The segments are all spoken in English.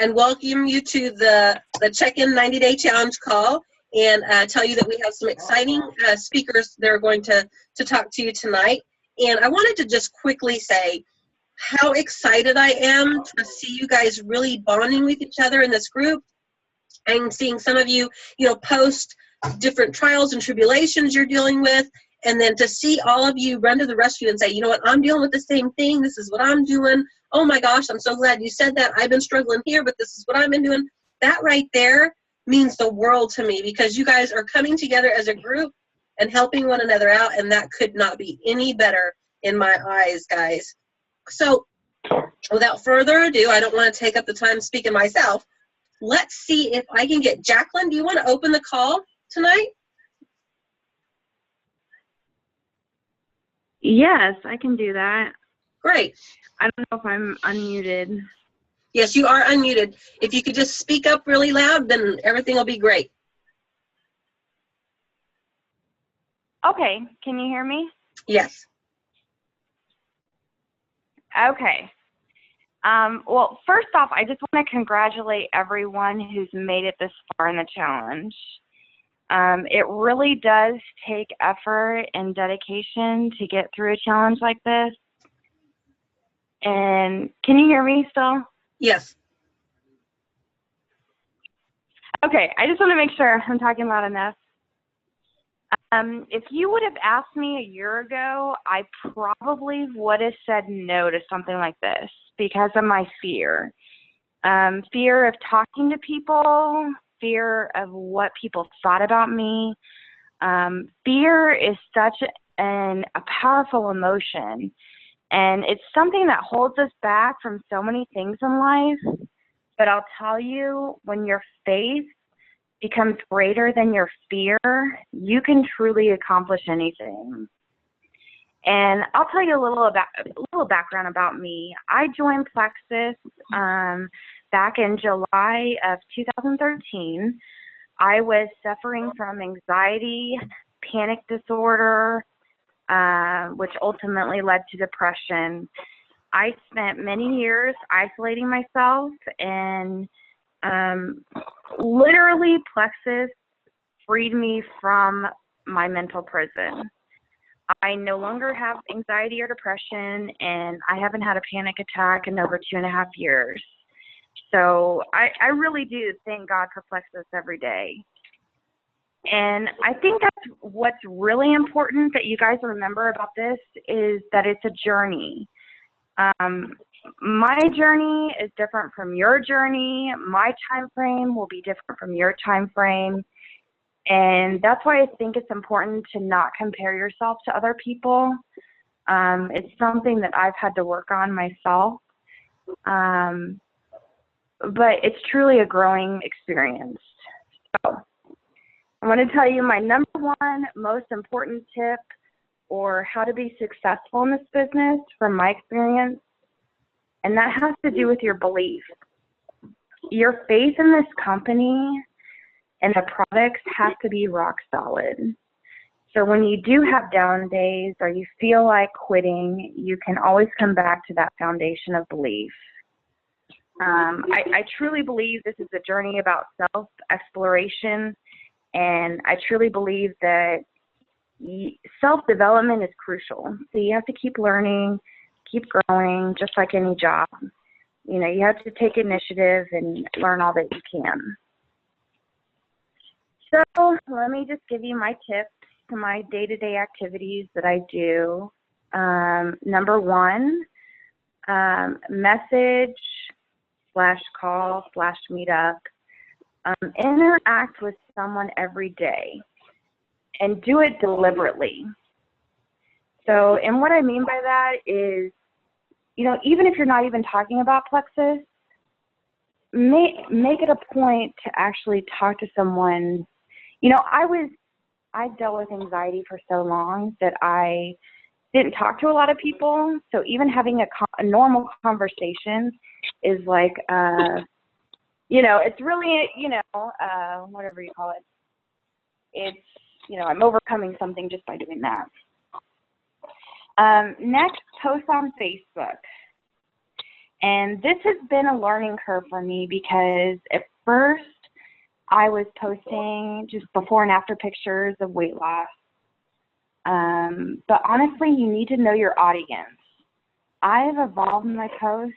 and welcome you to the Check-in 90-Day Challenge call, and tell you that we have some exciting speakers that are going to talk to you tonight. And I wanted to just quickly say how excited I am to see you guys really bonding with each other in this group. I'm seeing some of you, post different trials and tribulations you're dealing with, and then to see all of you run to the rescue and say, you know what, I'm dealing with the same thing. This is what I'm doing. Oh my gosh, I'm so glad you said that. I've been struggling here, but this is what I've been doing. That right there means the world to me, because you guys are coming together as a group and helping one another out, and that could not be any better in my eyes, guys. So without further ado, I don't want to take up the time speaking myself. Let's see if I can get Jaclyn. Do you want to open the call tonight? Yes, I can do that. Great. I don't know if I'm unmuted. Yes, you are unmuted. If you could just speak up really loud, then everything will be great. Okay, can you hear me? Yes. Okay. Well, first off, I just want to congratulate everyone who's made it this far in the challenge. It really does take effort and dedication to get through a challenge like this. And can you hear me still? Yes. Okay, I just want to make sure I'm talking loud enough. If you would have asked me a year ago, I probably would have said no to something like this because of my fear. Fear of talking to people, fear of what people thought about me. Fear is such a powerful emotion, and it's something that holds us back from so many things in life. But I'll tell you, when your faith becomes greater than your fear, you can truly accomplish anything. And I'll tell you a little background about me. I joined Plexus back in July of 2013. I was suffering from anxiety, panic disorder, which ultimately led to depression. I spent many years isolating myself, and literally Plexus freed me from my mental prison. I no longer have anxiety or depression, and I haven't had a panic attack in over 2.5 years. So I really do thank God for Plexus every day. And I think that's what's really important that you guys remember about this is that it's a journey. My journey is different from your journey. My time frame will be different from your time frame. And that's why I think it's important to not compare yourself to other people. It's something that I've had to work on myself. But it's truly a growing experience. So I want to tell you my number one most important tip, or how to be successful in this business from my experience, and that has to do with your belief. Your faith in this company and the products have to be rock solid. So when you do have down days or you feel like quitting, you can always come back to that foundation of belief. I truly believe this is a journey about self-exploration, and I truly believe that self-development is crucial. So you have to keep learning, keep growing, just like any job. You have to take initiative and learn all that you can. So let me just give you my tips to my day-to-day activities that I do. Number one, message /call/meetup. Interact with someone every day and do it deliberately. So, and what I mean by that is, even if you're not even talking about Plexus, make it a point to actually talk to someone. I dealt with anxiety for so long that I didn't talk to a lot of people. So even having a normal conversation is like, it's really, whatever you call it. It's, I'm overcoming something just by doing that. Next, post on Facebook. And this has been a learning curve for me because at first I was posting just before and after pictures of weight loss. But honestly, you need to know your audience. I've evolved in my posts.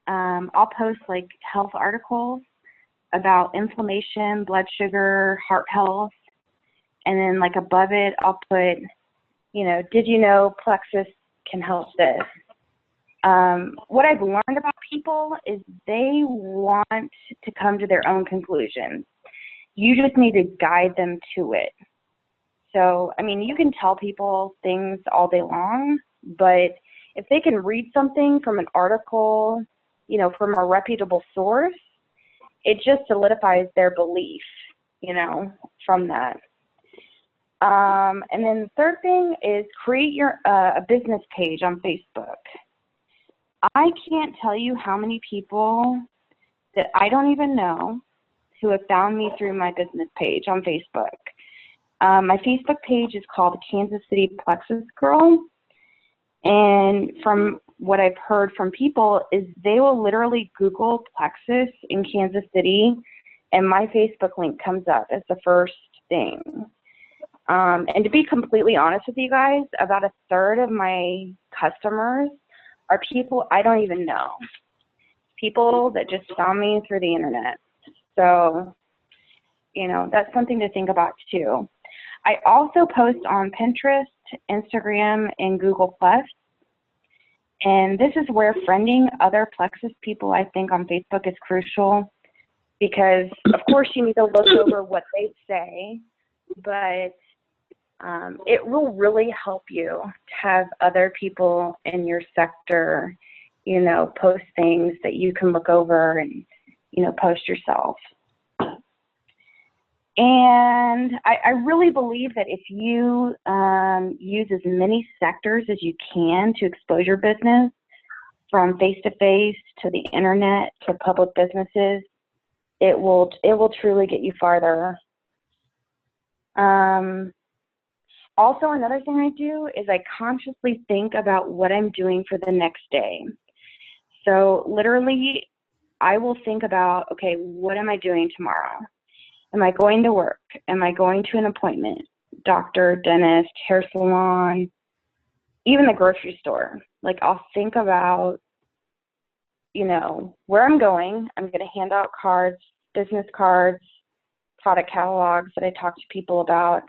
I'll post like health articles about inflammation, blood sugar, heart health. And then like above it, I'll put, did you know plexus can help this? What I've learned about people is they want to come to their own conclusions. You just need to guide them to it. So, I mean, you can tell people things all day long, but if they can read something from an article, from a reputable source, it just solidifies their belief, from that. And then the third thing is create a business page on Facebook. I can't tell you how many people that I don't even know who have found me through my business page on Facebook. My Facebook page is called Kansas City Plexus Girl. And from what I've heard from people is they will literally Google plexus in Kansas City and my Facebook link comes up as the first thing. And to be completely honest with you guys, about a third of my customers are people I don't even know. People that just found me through the internet. So, that's something to think about too. I also post on Pinterest, Instagram, and Google+. And this is where friending other plexus people, I think, on Facebook is crucial because, of course, you need to look over what they say, but it will really help you to have other people in your sector, post things that you can look over and, post yourself. And I really believe that if you use as many sectors as you can to expose your business, from face-to-face to the internet to public businesses, it will truly get you farther. Also, another thing I do is I consciously think about what I'm doing for the next day. So literally, I will think about, okay, what am I doing tomorrow? Am I going to work? Am I going to an appointment? Doctor, dentist, hair salon, even the grocery store. Like I'll think about, where I'm going. I'm going to hand out cards, business cards, product catalogs that I talk to people about.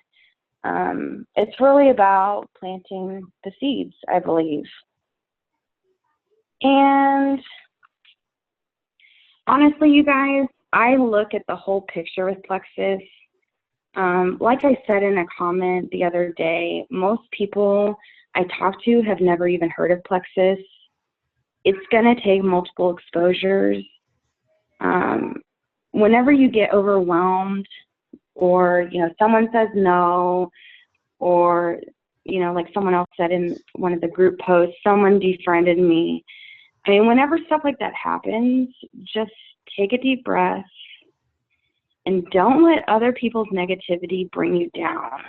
It's really about planting the seeds, I believe. And honestly, you guys, I look at the whole picture with plexus. Like I said in a comment the other day, most people I talk to have never even heard of plexus. It's going to take multiple exposures. Whenever you get overwhelmed or, someone says no, or, like someone else said in one of the group posts, someone defriended me. I mean, whenever stuff like that happens, just take a deep breath and don't let other people's negativity bring you down.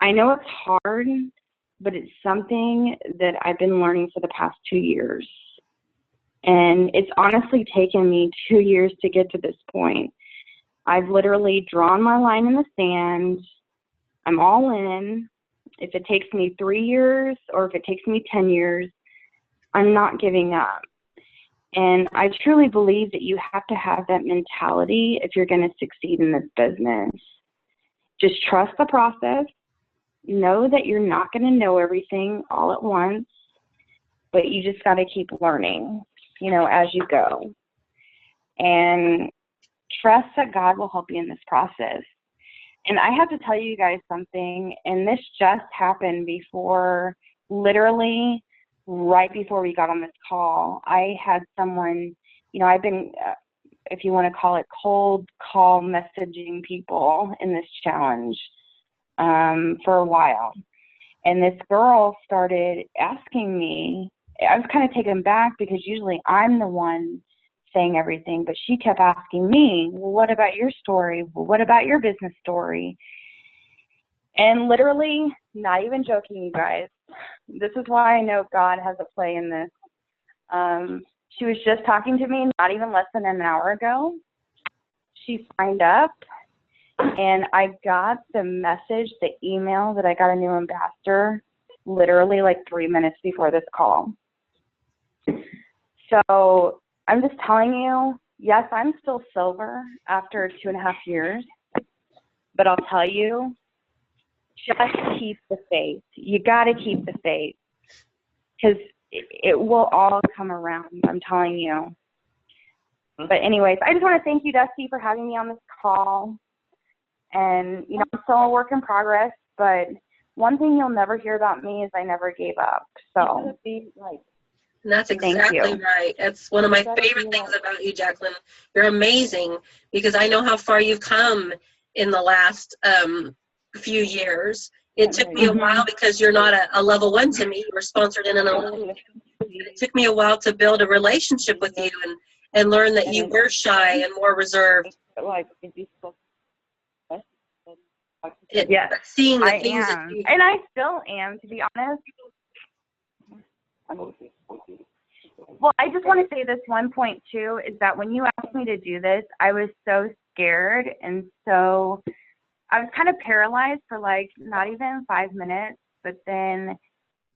I know it's hard, but it's something that I've been learning for the past 2 years. And it's honestly taken me 2 years to get to this point. I've literally drawn my line in the sand. I'm all in. If it takes me 3 years or if it takes me 10 years, I'm not giving up. And I truly believe that you have to have that mentality if you're going to succeed in this business. Just trust the process. Know that you're not going to know everything all at once, but you just got to keep learning, as you go. And trust that God will help you in this process. And I have to tell you guys something, and this just happened before, literally right before we got on this call. I had someone, I've been, if you want to call it, cold call messaging people in this challenge for a while. And this girl started asking me, I was kind of taken back because usually I'm the one saying everything, but she kept asking me, well, what about your story? Well, what about your business story? And literally, not even joking, you guys, this is why I know God has a play in this. She was just talking to me not even less than an hour ago. She signed up, and I got the message, the email that I got a new ambassador literally like 3 minutes before this call. So I'm just telling you, yes, I'm still silver after 2.5 years, but I'll tell you, just keep the faith. You got to keep the faith, because it will all come around, I'm telling you. But anyways, I just want to thank you, Dusty, for having me on this call. And, you know, I'm still a work in progress, but one thing you'll never hear about me is I never gave up. So, and that's exactly right. That's one of my favorite things about you, Jaclyn. You're amazing, because I know how far you've come in the last few years. It took me a while, because you're not a level 1 to me. You were sponsored in an 11. It took me a while to build a relationship with you and learn that you were shy and more reserved. Yes, seeing the I things am. that you, And I still am, to be honest. Well, I just want to say this one point, too, is that when you asked me to do this, I was so scared, and so I was kind of paralyzed for like not even 5 minutes, but then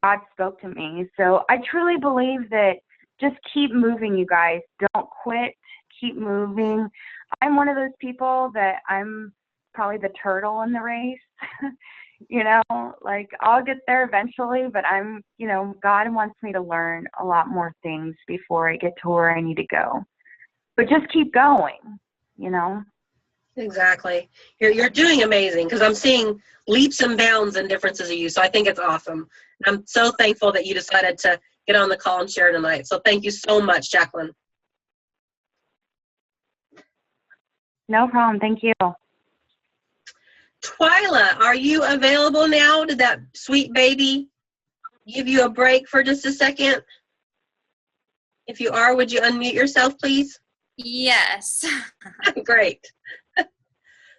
God spoke to me. So I truly believe that just keep moving, you guys. Don't quit. Keep moving. I'm one of those people that I'm probably the turtle in the race. You know, like I'll get there eventually, but I'm, you know, God wants me to learn a lot more things before I get to where I need to go. But just keep going, you know. exactly. You're doing amazing, because I'm seeing leaps and bounds and differences of you. So I think it's awesome. And I'm so thankful that you decided to get on the call and share tonight. So thank you so much, Jaclyn. No problem. Thank you. Twyla, are you available now? Did that sweet baby give you a break for just a second? If you are, would you unmute yourself, please? Yes. Great.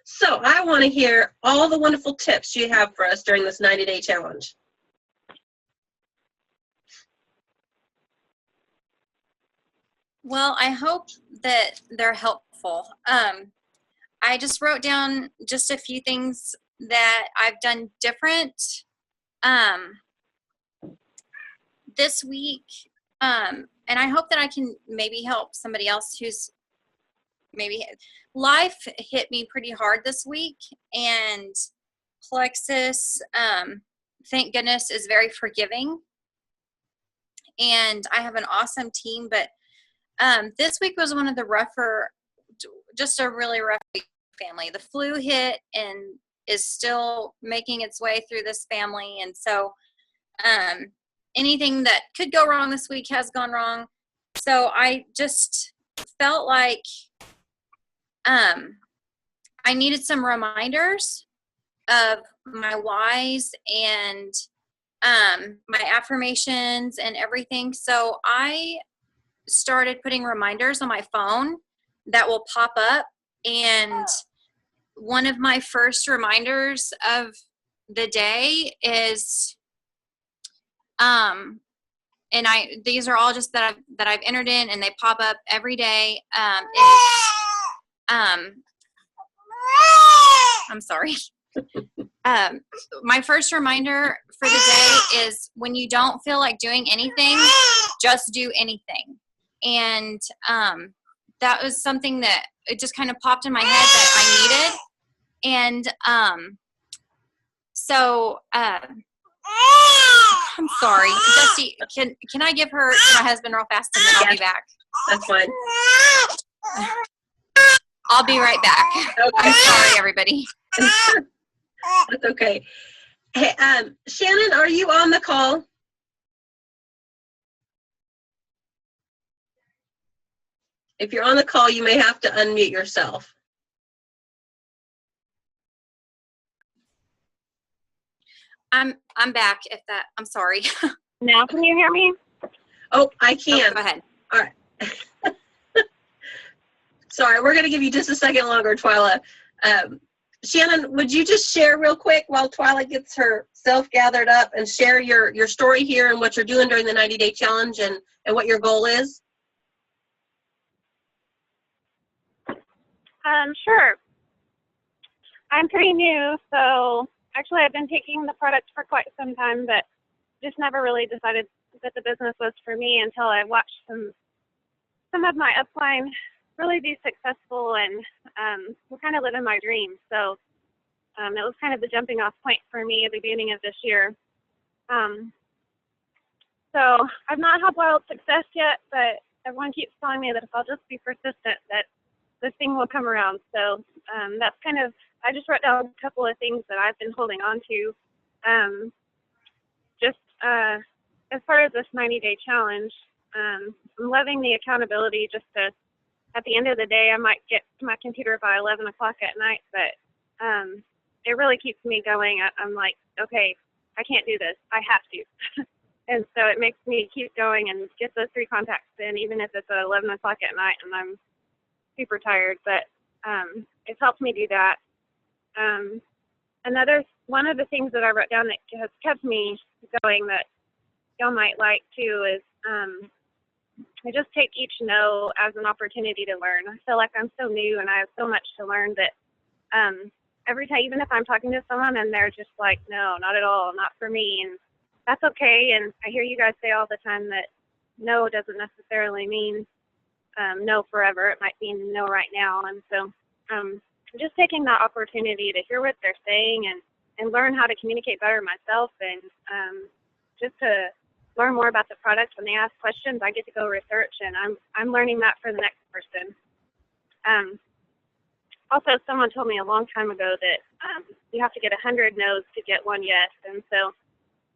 So I want to hear all the wonderful tips you have for us during this 90-day challenge. Well, I hope that they're helpful. I just wrote down just a few things that I've done different this week, and I hope that I can maybe help somebody else who's maybe life hit me pretty hard this week, and Plexus, thank goodness, is very forgiving, and I have an awesome team, but this week was one of the rougher, just a really rough week for family. The flu hit and is still making its way through this family, and so anything that could go wrong this week has gone wrong. So I just felt like I needed some reminders of my whys and my affirmations and everything. So I started putting reminders on my phone that will pop up, and one of my first reminders of the day is and these are all just that I've entered in, and they pop up every day. I'm sorry. My first reminder for the day is when you don't feel like doing anything, just do anything. And that was something that it just kind of popped in my head that I needed. And so I'm sorry, Dusty, can I give her to my husband real fast, and then I'll be back? That's fine. I'll be right back. Okay. I'm sorry, everybody. That's okay. Hey, Shannon, are you on the call? If you're on the call, you may have to unmute yourself. I'm back. I'm sorry. Now can you hear me? Oh, I can. Go ahead. All right. Sorry, we're going to give you just a second longer, Twyla. Shannon, would you just share real quick while Twyla gets herself gathered up, and share your story here and what you're doing during the 90-day challenge and what your goal is? Sure. I'm pretty new, so actually I've been taking the product for quite some time, but just never really decided that the business was for me until I watched some of my upline really be successful and were kind of living my dream. So it was kind of the jumping off point for me at the beginning of this year. So I've not had wild success yet, but everyone keeps telling me that if I'll just be persistent, that this thing will come around. So that's kind of, I just wrote down a couple of things that I've been holding on to. Just as part of this 90-day challenge, I'm loving the accountability just to, at the end of the day, I might get to my computer by 11 o'clock at night, but it really keeps me going. I'm like, okay, I can't do this. I have to. And so it makes me keep going and get those 3 contacts in, even if it's at 11 o'clock at night and I'm super tired. But it's helped me do that. One of the things that I wrote down that has kept me going that y'all might like too is I just take each no as an opportunity to learn. I feel like I'm so new and I have so much to learn that every time, even if I'm talking to someone and they're just like, no, not at all, not for me, and that's okay. And I hear you guys say all the time that no doesn't necessarily mean no forever. It might mean no right now. And so just taking that opportunity to hear what they're saying and learn how to communicate better myself, and just to learn more about the product. When they ask questions, I get to go research, and I'm learning that for the next person. Also, someone told me a long time ago that you have to get 100 no's to get 1 yes, and so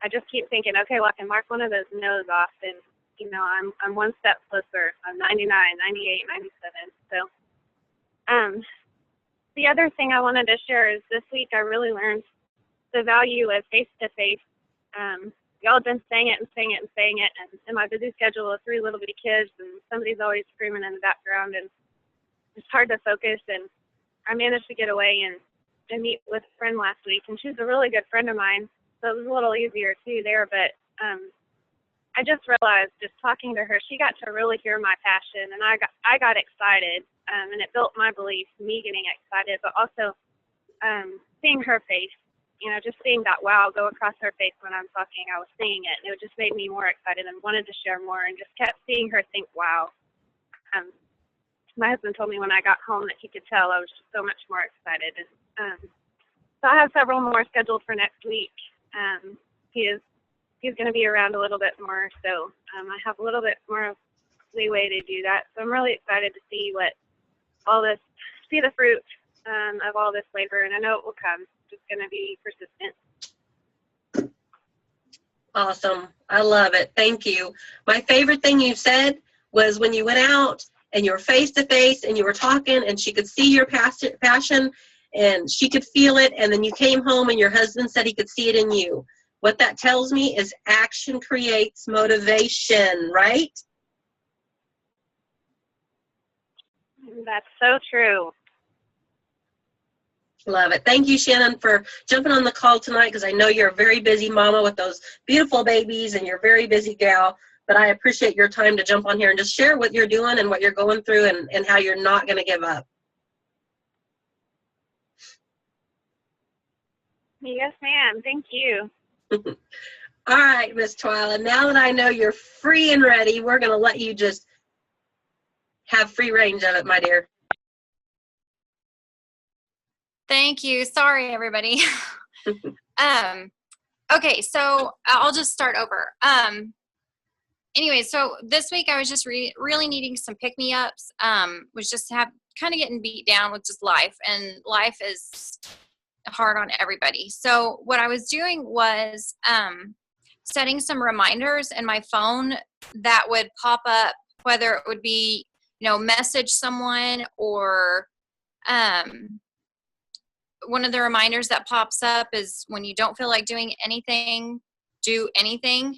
I just keep thinking, okay, well, I can mark one of those no's off, and you know, I'm one step closer. I'm 99, 98, 97. So the other thing I wanted to share is this week I really learned the value of face-to-face. Y'all have been saying it and saying it and saying it, and in my busy schedule of 3 little bitty kids, and somebody's always screaming in the background, and it's hard to focus. And I managed to get away and meet with a friend last week, and she's a really good friend of mine, so it was a little easier too there. But I just realized, just talking to her, she got to really hear my passion, and I got excited, and it built my belief, me getting excited, but also seeing her face. You know, just seeing that wow go across her face when I'm talking. I was seeing it, and it just made me more excited and wanted to share more, and just kept seeing her think wow. My husband told me when I got home that he could tell I was just so much more excited. And so I have several more scheduled for next week. He's going to be around a little bit more, so I have a little bit more leeway to do that. So I'm really excited to see see the fruit of all this labor, and I know it will come. Just going to be persistent. Awesome. I love it. Thank you. My favorite thing you said was when you went out and you were face to face and you were talking and she could see your passion and she could feel it, and then you came home and your husband said he could see it in you. What that tells me is action creates motivation, right? That's so true. Love it. Thank you, Shannon, for jumping on the call tonight, because I know you're a very busy mama with those beautiful babies and you're a very busy gal, but I appreciate your time to jump on here and just share what you're doing and what you're going through, and how you're not going to give up. Yes, ma'am. Thank you. All right, Miss Twyla, now that I know you're free and ready, we're going to let you just have free range of it, my dear. Thank you. Sorry, everybody. Okay, so I'll just start over. Anyway, so this week I was just really needing some pick-me-ups. Was just kind of getting beat down with just life, and life is hard on everybody. So what I was doing was setting some reminders in my phone that would pop up, whether it would be, message someone, or one of the reminders that pops up is when you don't feel like doing anything, do anything,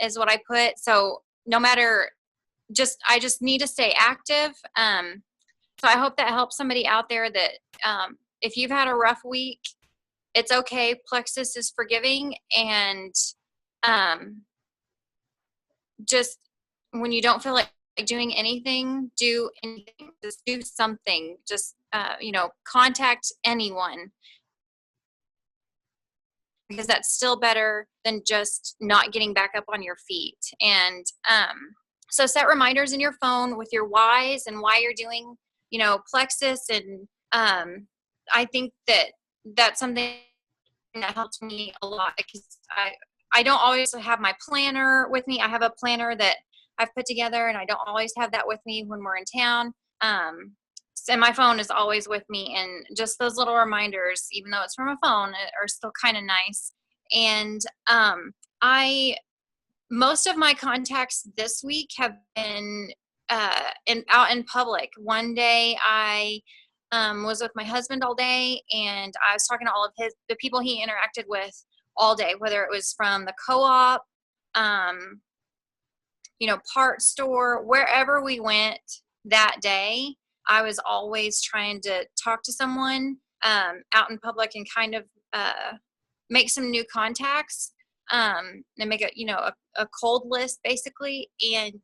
is what I put. So no matter, I just need to stay active. So I hope that helps somebody out there that if you've had a rough week, it's okay. Plexus is forgiving, and just when you don't feel like doing anything, do anything. just do something. Just, contact anyone, because that's still better than just not getting back up on your feet. And so set reminders in your phone with your whys and why you're doing, plexus. And I think that that's something that helps me a lot, because I don't always have my planner with me. I have a planner that I've put together, and I don't always have that with me when we're in town. And my phone is always with me, and just those little reminders, even though it's from a phone, are still kind of nice. And most of my contacts this week have been out in public. One day I was with my husband all day, and I was talking to all of the people he interacted with all day, whether it was from the co-op, part store, wherever we went that day. I was always trying to talk to someone out in public and kind of make some new contacts, and make a cold list basically. And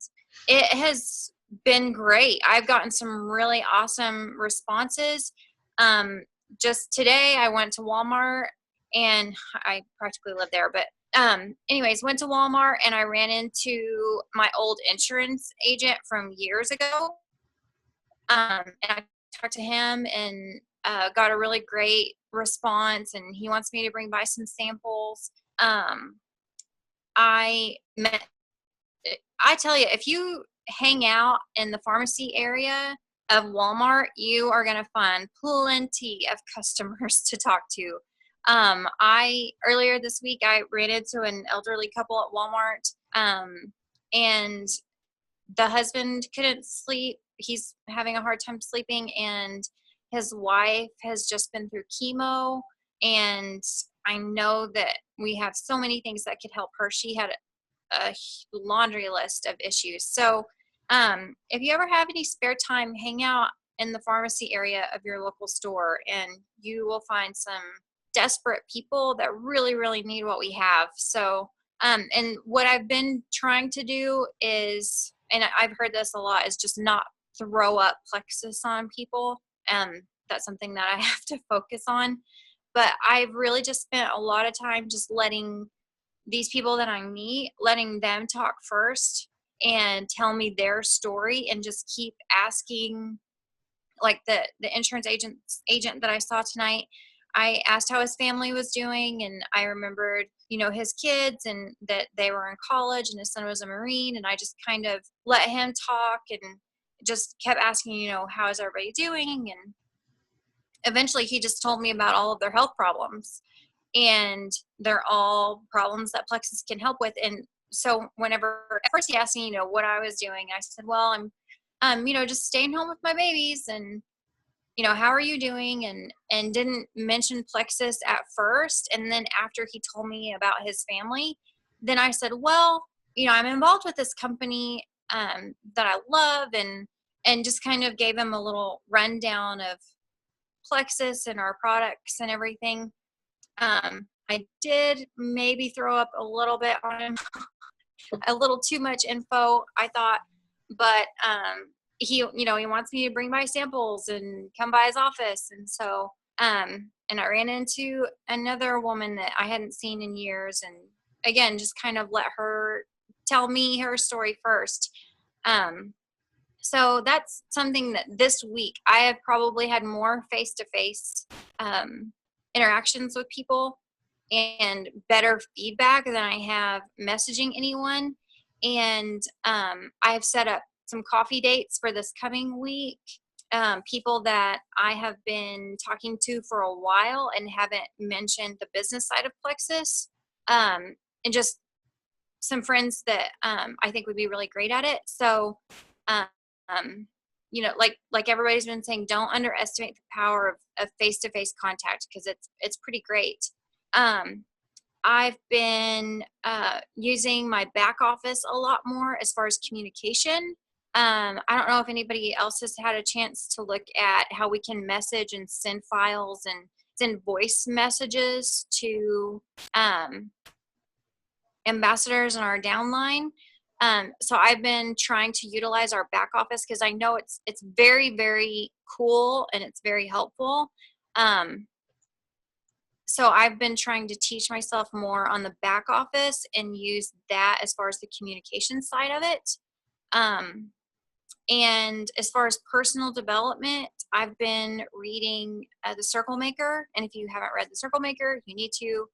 it has been great. I've gotten some really awesome responses. Just today I went to Walmart, and I practically live there, but anyways, went to Walmart, and I ran into my old insurance agent from years ago. And I talked to him, and got a really great response, and he wants me to bring by some samples. I tell you, if you hang out in the pharmacy area of Walmart, you are going to find plenty of customers to talk to. Earlier this week, I ran into an elderly couple at Walmart, and the husband couldn't sleep. He's having a hard time sleeping, and his wife has just been through chemo, and I know that we have so many things that could help her. She had a laundry list of issues. So if you ever have any spare time, hang out in the pharmacy area of your local store, and you will find some desperate people that really, really need what we have. So, and what I've been trying to do is, and I've heard this a lot, is just not throw up plexus on people. That's something that I have to focus on. But I've really just spent a lot of time just letting these people that I meet, letting them talk first and tell me their story, and just keep asking. Like the insurance agent that I saw tonight, I asked how his family was doing, and I remembered, his kids, and that they were in college, and his son was a Marine, and I just kind of let him talk and just kept asking, how is everybody doing? And eventually he just told me about all of their health problems, and they're all problems that plexus can help with. And so whenever at first he asked me, what I was doing, I said, well, I'm just staying home with my babies, and how are you doing? And didn't mention plexus at first. And then after he told me about his family, then I said, well, I'm involved with this company that I love, and just kind of gave him a little rundown of plexus and our products and everything. I did maybe throw up a little bit on him, a little too much info, I thought, but he wants me to bring my samples and come by his office. And so, and I ran into another woman that I hadn't seen in years, and again, just kind of let her tell me her story first. So that's something that this week I have probably had more face-to-face interactions with people and better feedback than I have messaging anyone. And I've set up some coffee dates for this coming week. People that I have been talking to for a while and haven't mentioned the business side of plexus, and just some friends that I think would be really great at it. So, like everybody's been saying, don't underestimate the power of face-to-face contact, because it's pretty great. I've been using my back office a lot more as far as communication. I don't know if anybody else has had a chance to look at how we can message and send files and send voice messages to ambassadors in our downline. So I've been trying to utilize our back office because I know it's very, very cool and it's very helpful. So I've been trying to teach myself more on the back office and use that as far as the communication side of it. And as far as personal development, I've been reading The Circle Maker. And if you haven't read The Circle Maker, you need to.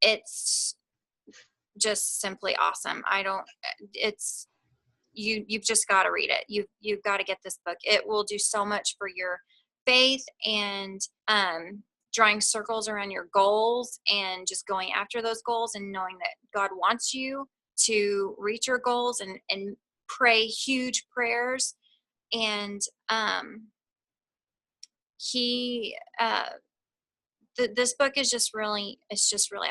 It's just simply awesome. You've just got to read it. You've got to get this book. It will do so much for your faith and drawing circles around your goals and just going after those goals and knowing that God wants you to reach your goals and pray huge prayers. And this book is just really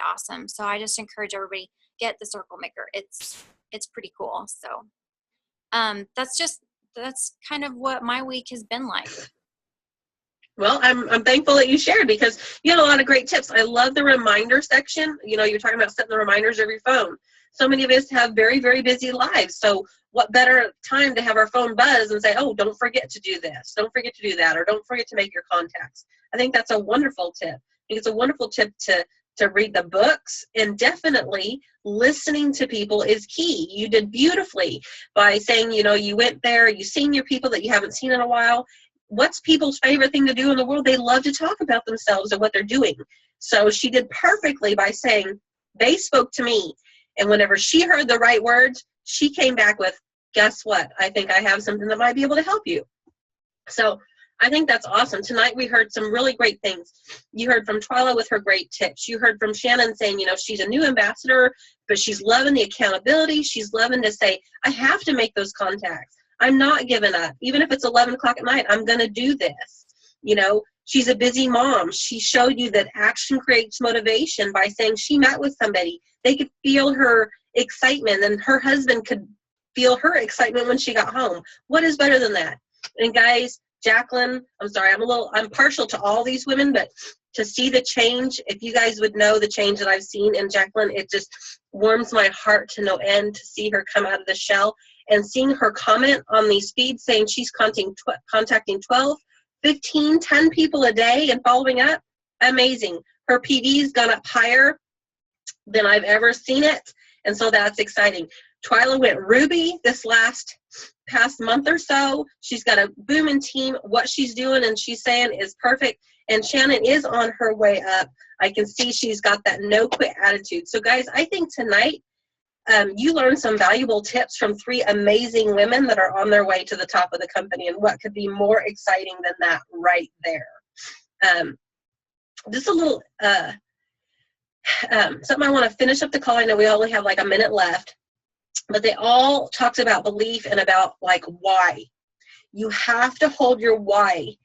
awesome. So I just encourage everybody, get The Circle Maker. It's pretty cool. So that's kind of what my week has been like. Well, I'm thankful that you shared because you had a lot of great tips. I love the reminder section. You know, you're talking about setting the reminders of your phone. So many of us have very, very busy lives. So what better time to have our phone buzz and say, oh, don't forget to do this. Don't forget to do that. Or don't forget to make your contacts. I think that's a wonderful tip. I think it's a wonderful tip to read the books, and definitely listening to people is key. You did beautifully by saying, you know, you went there, you seen your people that you haven't seen in a while. What's people's favorite thing to do in the world? They love to talk about themselves and what they're doing. So she did perfectly by saying, they spoke to me. And whenever she heard the right words, she came back with, guess what? I think I have something that might be able to help you. So I think that's awesome. Tonight we heard some really great things. You heard from Twyla with her great tips. You heard from Shannon saying, you know, she's a new ambassador, but she's loving the accountability. She's loving to say, I have to make those contacts. I'm not giving up. Even if it's 11 o'clock at night, I'm going to do this. You know, she's a busy mom. She showed you that action creates motivation by saying she met with somebody. They could feel her excitement, and her husband could feel her excitement when she got home. What is better than that? And guys, Jaclyn, I'm sorry, I'm partial to all these women, but to see the change, if you guys would know the change that I've seen in Jaclyn, it just warms my heart to no end to see her come out of the shell. And seeing her comment on these feeds saying she's contacting 12, 15, 10 people a day and following up, amazing. Her PD's gone up higher than I've ever seen it, and so that's exciting. Twyla went Ruby this past month or so. She's got a booming team. What she's doing and she's saying is perfect, and Shannon is on her way up. I can see she's got that no-quit attitude. So guys, I think tonight, you learned some valuable tips from 3 amazing women that are on their way to the top of the company, and what could be more exciting than that right there. Just a little, something I want to finish up the call. I know we only have like a minute left, but they all talked about belief and about like why. You have to hold your why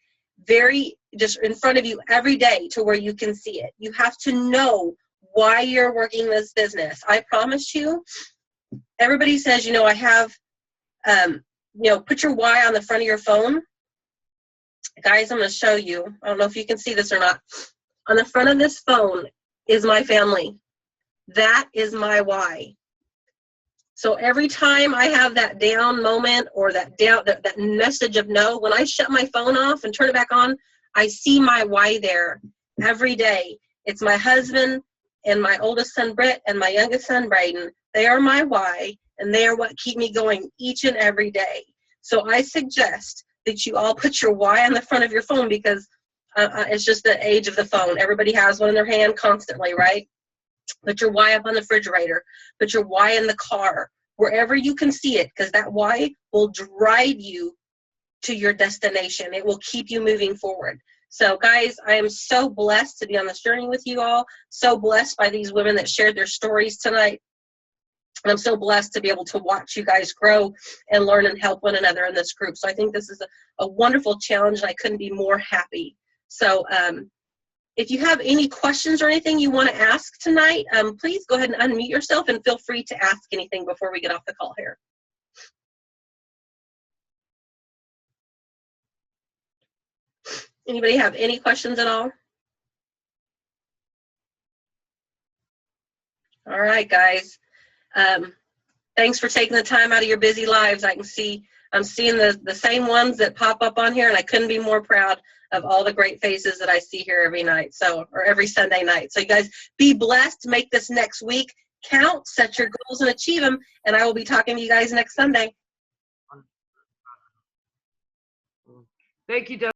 just in front of you every day to where you can see it. You have to know why you're working this business. I promise you, everybody says, you know, I have, you know, put your why on the front of your phone. Guys, I'm going to show you. I don't know if you can see this or not. On the front of this phone is my family. That is my why. So every time I have that down moment or that message of no, when I shut my phone off and turn it back on, I see my why there every day. It's my husband and my oldest son, Britt, and my youngest son, Braden. They are my why, and they are what keep me going each and every day. So I suggest that you all put your why on the front of your phone, because it's just the age of the phone. Everybody has one in their hand constantly, right? Put your why up on the refrigerator. Put your why in the car, wherever you can see it, because that why will drive you to your destination. It will keep you moving forward. So guys, I am so blessed to be on this journey with you all. So blessed by these women that shared their stories tonight. And I'm so blessed to be able to watch you guys grow and learn and help one another in this group. So I think this is a wonderful challenge, and I couldn't be more happy. So if you have any questions or anything you want to ask tonight, please go ahead and unmute yourself and feel free to ask anything before we get off the call here. Anybody have any questions at all? All right, guys. Thanks for taking the time out of your busy lives. I'm seeing the same ones that pop up on here, and I couldn't be more proud of all the great faces that I see here every night, or every Sunday night. So you guys be blessed. Make this next week count, set your goals and achieve them, and I will be talking to you guys next Sunday. Thank you, Doug.